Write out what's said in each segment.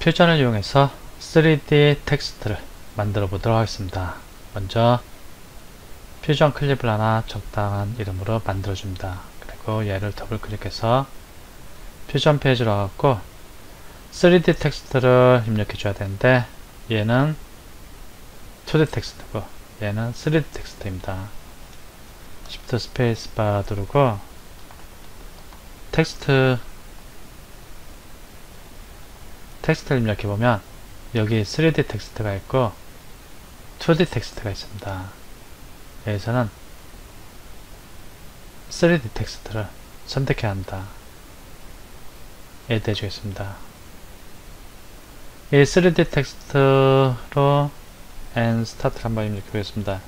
퓨전을 이용해서 3D 텍스트를 만들어 보도록 하겠습니다. 먼저 퓨전 클립을 하나 적당한 이름으로 만들어 줍니다. 그리고 얘를 더블 클릭해서 퓨전 페이지로 가고 3D 텍스트를 입력해 줘야 되는데 얘는 2D 텍스트고 얘는 3D 텍스트입니다. Shift 스페이스바 누르고 텍스트를 입력해보면 여기 3D 텍스트가 있고 2D 텍스트가 있습니다. 여기서는 3D 텍스트를 선택해야 합니다. Add 해주겠습니다. 이 3D 텍스트로 and start를 한번 입력해 보겠습니다.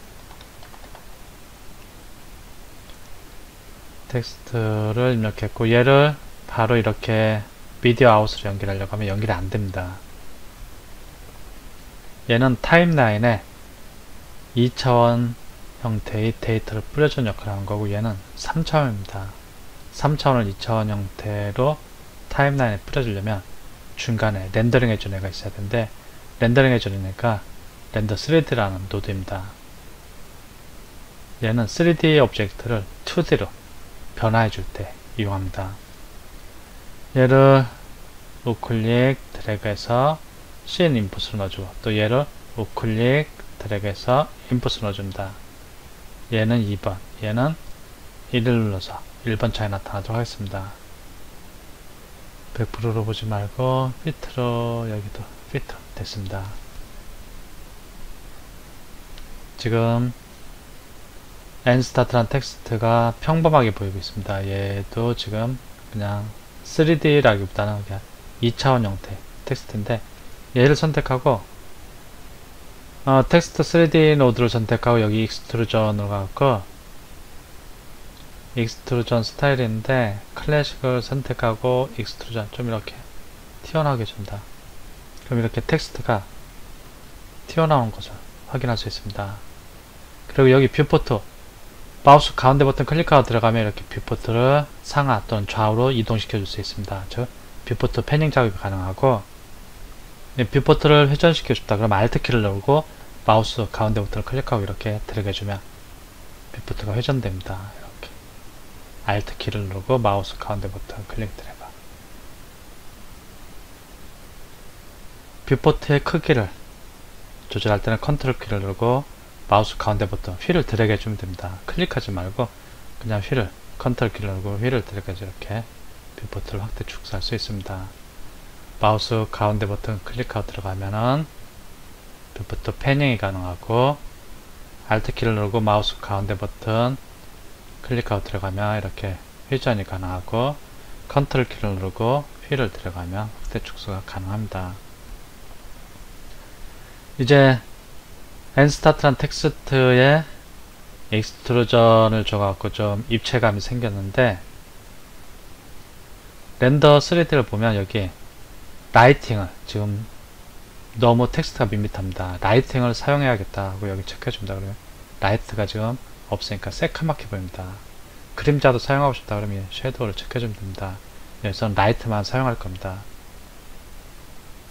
텍스트를 입력했고 얘를 바로 이렇게 미디어 아웃으로 연결하려고 하면 연결이 안됩니다. 얘는 타임라인에 2차원 형태의 데이터를 뿌려주는 역할을 하는 거고 얘는 3차원입니다. 3차원을 2차원 형태로 타임라인에 뿌려주려면 중간에 렌더링 해주는 애가 있어야 되는데 렌더링 해주는 애가 렌더 3D라는 노드입니다. 얘는 3D 오브젝트를 2D로 변화해 줄 때 이용합니다. 얘를 우클릭 드래그해서 CN 인풋을 넣어주고 또 얘를 우클릭 드래그해서 인풋을 넣어줍니다. 얘는 2번, 얘는 1을 눌러서 1번 창에 나타나도록 하겠습니다. 100%로 보지 말고 피트로 여기도 피트 됐습니다. 지금 nStart라는 텍스트가 평범하게 보이고 있습니다. 얘도 지금 그냥 3D라기보다는 그냥 2차원 형태 텍스트인데 얘를 선택하고 텍스트 3D 노드를 선택하고 여기 익스트루전으로 가고 익스트루전 스타일인데 클래식을 선택하고 익스트루전 좀 이렇게 튀어나오게 준다. 그럼 이렇게 텍스트가 튀어나온 것을 확인할 수 있습니다. 그리고 여기 뷰포트 마우스 가운데 버튼 클릭하고 들어가면 이렇게 뷰포트를 상하 또는 좌우로 이동시켜 줄 수 있습니다. 즉 뷰포트 패닝 작업이 가능하고 뷰포트를 회전시켜 줍다. 그럼 Alt 키를 누르고 마우스 가운데 버튼을 클릭하고 이렇게 드래그 해주면 뷰포트가 회전됩니다. 이렇게 Alt 키를 누르고 마우스 가운데 버튼 클릭 드래그. 뷰포트의 크기를 조절할 때는 컨트롤 키를 누르고 마우스 가운데 버튼 휠을 드래그 해주면 됩니다. 클릭하지 말고 그냥 휠을 컨트롤 키를 누르고 휠을 드래그 해서 이렇게 뷰포트를 확대 축소할 수 있습니다. 마우스 가운데 버튼 클릭하고 들어가면은 뷰포트 패닝이 가능하고 Alt 키를 누르고 마우스 가운데 버튼 클릭하고 들어가면 이렇게 회전이 가능하고 컨트롤 키를 누르고 휠을 들어가면 확대 축소가 가능합니다. 이제 nStart라는 텍스트에 익스트루전을 줘갖고 좀 입체감이 생겼는데 렌더 3D를 보면 여기 라이팅을 지금 너무 텍스트가 밋밋합니다. 라이팅을 사용해야겠다 하고 여기 체크해줍니다. 그러면 라이트가 지금 없으니까 새카맣게 보입니다. 그림자도 사용하고 싶다 그러면 섀도우를 체크해주면 됩니다. 여기서는 라이트만 사용할 겁니다.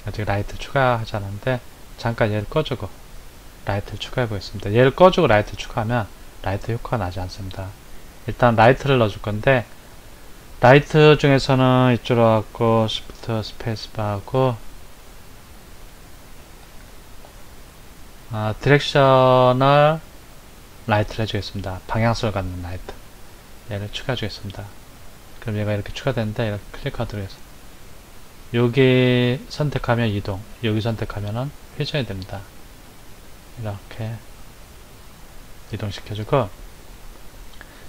아직 라이트 추가하지 않았는데 잠깐 얘를 꺼주고 라이트를 추가해 보겠습니다. 얘를 꺼주고 라이트 추가하면 라이트 효과가 나지 않습니다. 일단 라이트를 넣어줄 건데 라이트 중에서는 이쪽으로 갖고 Shift 스페이스바 하고 디렉셔널 라이트를 해주겠습니다. 방향성을 갖는 라이트 얘를 추가해 주겠습니다. 그럼 얘가 이렇게 추가되는데 이렇게 클릭하도록 해서 여기 선택하면 이동, 여기 선택하면은 회전이 됩니다. 이렇게 이동시켜주고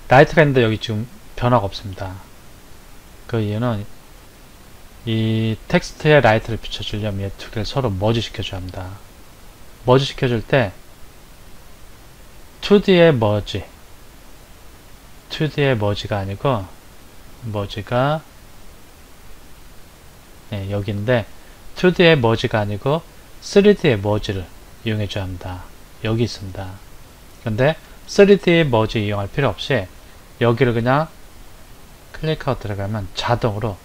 라이트가 있는데 여기 지금 변화가 없습니다. 그 이유는 이 텍스트에 라이트를 비춰주려면 이 두 개를 서로 머지 시켜줘야 합니다. 머지 시켜줄 때 2D의 머지가 아니고 머지가 여기인데 2D의 머지가 아니고 3D의 머지를 이용해줘야 합니다. 여기 있습니다. 근데 3D 머지 이용할 필요 없이 여기를 그냥 클릭하고 들어가면 자동으로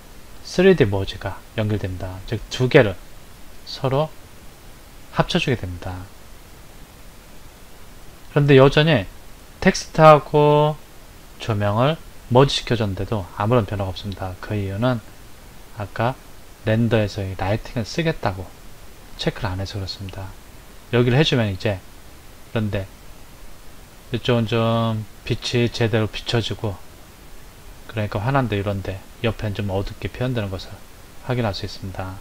3D 머지가 연결됩니다. 즉 두 개를 서로 합쳐주게 됩니다. 그런데 여전히 텍스트하고 조명을 머지 시켜줬는데도 아무런 변화가 없습니다. 그 이유는 아까 렌더에서 이 라이팅을 쓰겠다고 체크를 안 해서 그렇습니다. 여기를 해주면 이제, 그런데 이쪽은 좀 빛이 제대로 비춰지고, 그러니까 환한데 이런데 옆엔 좀 어둡게 표현되는 것을 확인할 수 있습니다.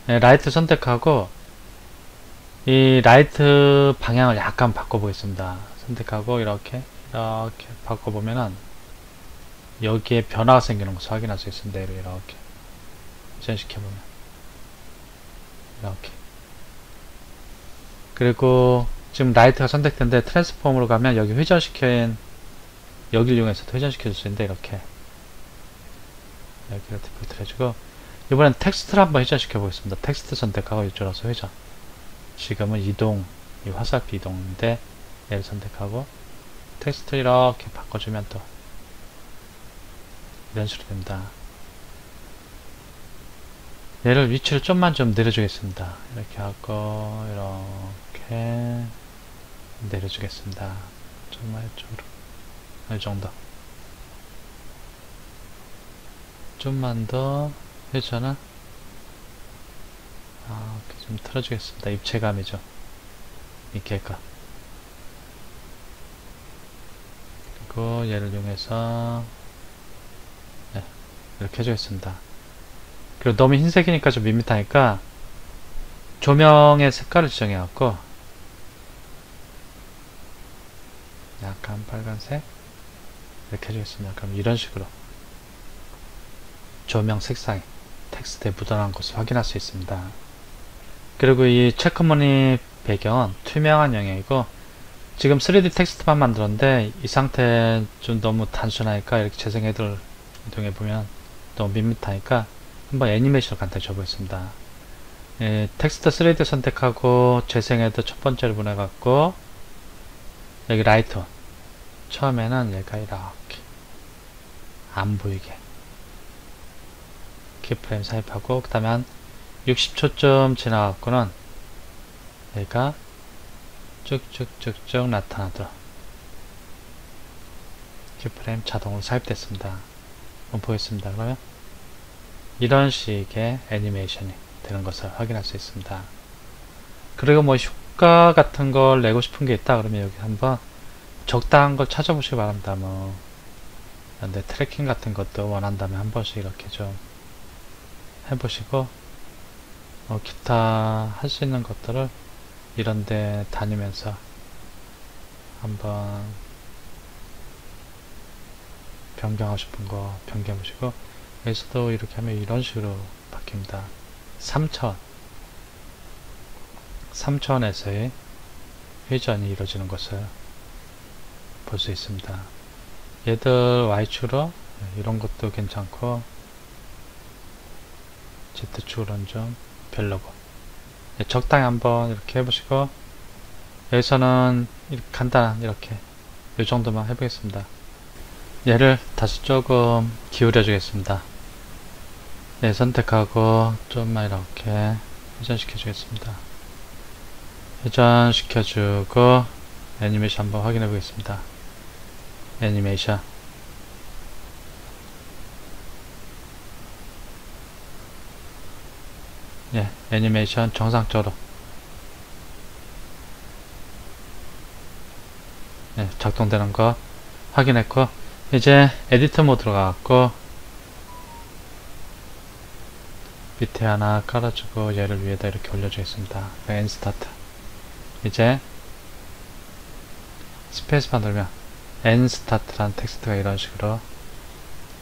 네, 라이트 선택하고 이 라이트 방향을 약간 바꿔보겠습니다. 선택하고 이렇게 바꿔보면은 여기에 변화가 생기는 것을 확인할 수 있습니다. 이렇게 회전시켜보면 이렇게. 그리고 지금 라이트가 선택된데 트랜스폼으로 가면 여기 회전시킨, 여기를 이용해서도 회전시켜줄 수 있는데 이렇게 디폴트를 해주고, 이번엔 텍스트를 한번 회전시켜 보겠습니다. 텍스트 선택하고 이쪽으로 와서 회전. 지금은 이동, 이 화살표 이동인데 얘를 선택하고 텍스트 이렇게 바꿔주면 또 이런 식으로 됩니다. 얘를 위치를 좀만 좀 내려주겠습니다. 이렇게 하고 이렇게 내려주겠습니다. 정말 이쪽으로 이 정도. 좀만 더 회전을 이렇게 좀 틀어주겠습니다. 입체감이죠. 입체감. 그리고 얘를 이용해서 네, 이렇게 해주겠습니다. 그리고 너무 흰색이니까 좀 밋밋하니까 조명의 색깔을 지정해갖고 약간 빨간색 이렇게 해주겠습니다. 그럼 이런 식으로 조명 색상이 텍스트에 묻어나는 것을 확인할 수 있습니다. 그리고 이 체크무늬 배경은 투명한 영역이고, 지금 3D 텍스트만 만들었는데 이 상태 좀 너무 단순하니까 이렇게 재생 헤드를 이동해보면 너무 밋밋하니까 한번 애니메이션을 간단히 줘보겠습니다. 텍스트 3D 선택하고 재생 헤드 첫 번째를 보내갖고 여기 라이트 처음에는 얘가 이렇게 안 보이게 키프레임 삽입하고, 그 다음에 한 60초쯤 지나갖고는 얘가 쭉쭉쭉쭉 나타나도록 키프레임 자동으로 삽입됐습니다. 한번 보겠습니다. 그러면 이런 식의 애니메이션이 되는 것을 확인할 수 있습니다. 그리고 뭐 효과 같은 걸 내고 싶은 게 있다 그러면 여기 한번 적당한 걸 찾아보시기 바랍니다. 뭐 근데 트래킹 같은 것도 원한다면 한 번씩 이렇게 좀 해보시고, 기타 할 수 있는 것들을 이런데 다니면서 한번 변경하고 싶은 거 변경해 보시고, 여기서도 이렇게 하면 이런 식으로 바뀝니다. 3차원에서의 회전이 이루어지는 것을 볼 수 있습니다. 얘들 Y축으로 이런 것도 괜찮고 Z축으로는 좀 별로고, 적당히 한번 이렇게 해보시고, 여기서는 이렇게 간단한 이렇게 이 정도만 해보겠습니다. 얘를 다시 조금 기울여 주겠습니다. 네, 선택하고 좀만 이렇게 회전시켜 주겠습니다. 회전시켜 주고 애니메이션 한번 확인해 보겠습니다. 애니메이션 예, 애니메이션 정상적으로 예, 작동되는 거 확인했고, 이제 에디터 모드로 가갖고 밑에 하나 깔아주고 얘를 위에다 이렇게 올려주겠습니다. 엔스타트. 이제 스페이스바 누르면 엔스타트라는 텍스트가 이런 식으로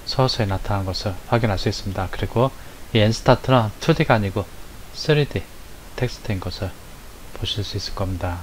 서서히 나타나는 것을 확인할 수 있습니다. 그리고 이 엔스타트는 2D가 아니고 3D 텍스트인 것을 보실 수 있을 겁니다.